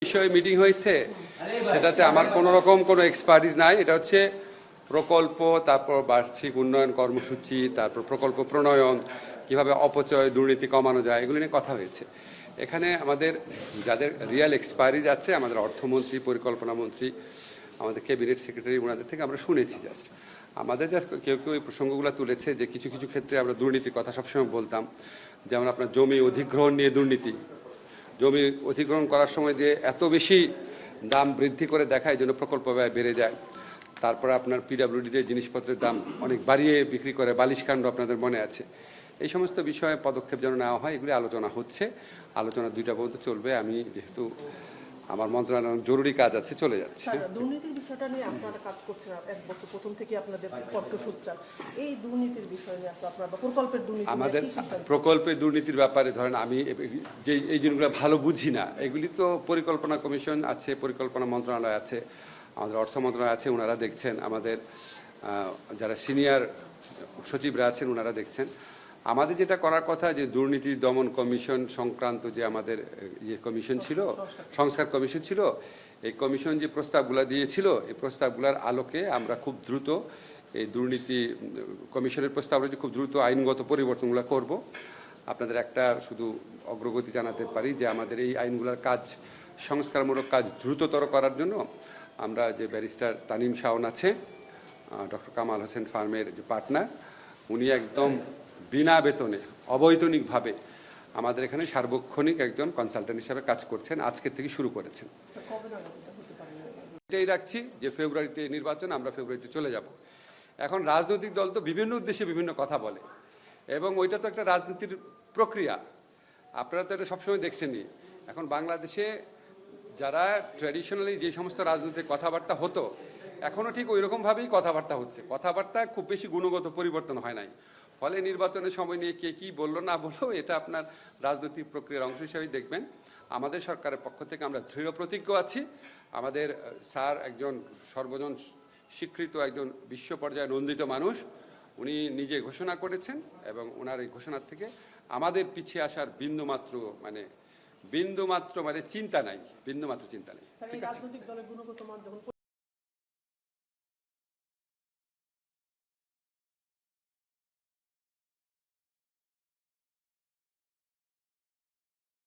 বিষয়ে মিটিং হয়েছে সেটাতে আমার কোনো রকম কোনো এক্সপার্টিস নাই। এটা হচ্ছে প্রকল্প, তারপর বার্ষিক উন্নয়ন কর্মসূচি, তারপর প্রকল্প প্রণয়ন, কিভাবে অপচয় দুর্নীতি কমানো যায়, এগুলো নিয়ে কথা হয়েছে। এখানে আমাদের যাদের রিয়েল এক্সপার্টিস আছে, আমাদের অর্থমন্ত্রী, পরিকল্পনা মন্ত্রী, আমাদের ক্যাবিনেট সেক্রেটারি, ওনাদের থেকে আমরা শুনেছি। জাস্ট আমাদের জাস্ট কেউ কেউ এই প্রসঙ্গগুলো তুলেছে যে কিছু কিছু ক্ষেত্রে আমরা দুর্নীতির কথা সবসময় বলতাম, যেমন আপনার জমি অধিগ্রহণ নিয়ে দুর্নীতি। জমি অধিগ্রহণ করার সময় যে এত বেশি দাম বৃদ্ধি করে দেখায়, এই জন্য প্রকল্প ব্যয় বেড়ে যায়। তারপরে আপনার পিডাব্লিউডিতে জিনিসপত্রের দাম অনেক বাড়িয়ে বিক্রি করে, বালিশকাণ্ড আপনাদের মনে আছে। এই সমস্ত বিষয়ে পদক্ষেপ যেন নেওয়া হয়, এগুলি আলোচনা হচ্ছে। আলোচনা 2টা পর্যন্ত চলবে। আমি যেহেতু আমার মন্ত্রণালয়ের জরুরি কাজ আছে, চলে যাচ্ছি। দুর্নীতির বিষয়টা নিয়ে আপনারা কাজ করছেন এক বছর প্রথম থেকে, আপনাদের পত্র সোচ্চার এই দুর্নীতির বিষয় নিয়ে আপনার প্রকল্পের দুর্নীতি, আমাদের প্রকল্পের দুর্নীতির ব্যাপারে ধরেন আমি যে এই জিনিসগুলো ভালো বুঝি না। এগুলি তো পরিকল্পনা কমিশন আছে, পরিকল্পনা মন্ত্রণালয় আছে, আমাদের অর্থ মন্ত্রণালয় আছে, ওনারা দেখছেন। আমাদের যারা সিনিয়র সচিবরা আছেন ওনারা দেখছেন। আমাদের যেটা করার কথা, যে দুর্নীতি দমন কমিশন সংক্রান্ত যে আমাদের কমিশন ছিল, সংস্কার কমিশন ছিল, এই কমিশন যে প্রস্তাবগুলো দিয়েছিল, এই প্রস্তাবগুলোর আলোকে আমরা খুব দ্রুত এই দুর্নীতি কমিশনের প্রস্তাব যে খুব দ্রুত আইনগত পরিবর্তনগুলো করব। আপনাদের একটা শুধু অগ্রগতি জানাতে পারি যে আমাদের এই আইনগুলোর কাজ, সংস্কারমূলক কাজ দ্রুততর করার জন্য আমরা যে ব্যারিস্টার তানিম শাওন আছে, ডক্টর কামাল হোসেন ফার্মের যে পার্টনার, উনি একদম বিনা বেতনে অবৈতনিকভাবে আমাদের এখানে সার্বক্ষণিক একজন কনসালটেন্ট হিসাবে কাজ করছেন। আজকের থেকে শুরু করেছেন। এটাই রাখছি যে ফেব্রুয়ারিতে নির্বাচন, আমরা ফেব্রুয়ারিতে চলে যাব। এখন রাজনৈতিক দল তো বিভিন্ন উদ্দেশ্যে বিভিন্ন কথা বলে, এবং ওইটা তো একটা রাজনীতির প্রক্রিয়া। আপনারা তো এটা সবসময় দেখছেনই। এখন বাংলাদেশে যারা ট্র্যাডিশনালি যে সমস্ত রাজনৈতিক কথাবার্তা হতো, এখনও ঠিক ওই রকমভাবেই কথাবার্তা হচ্ছে। কথাবার্তা খুব বেশি গুণগত পরিবর্তন হয় নাই। ফলে নির্বাচনের সময় নিয়ে কে কী বললো না বললো, এটা আপনার রাজনৈতিক প্রক্রিয়ার অংশ হিসেবেই দেখবেন। আমাদের সরকারের পক্ষ থেকে আমরা দৃঢ় প্রতিজ্ঞ আছি। আমাদের স্যার একজন সর্বজন স্বীকৃত, একজন বিশ্ব পর্যায়ে নন্দিত মানুষ। উনি নিজে ঘোষণা করেছেন, এবং ওনার এই ঘোষণার থেকে আমাদের পিছিয়ে আসার বিন্দুমাত্র মানে চিন্তা নাই, বিন্দুমাত্র চিন্তা নেই। ঠিক আছে।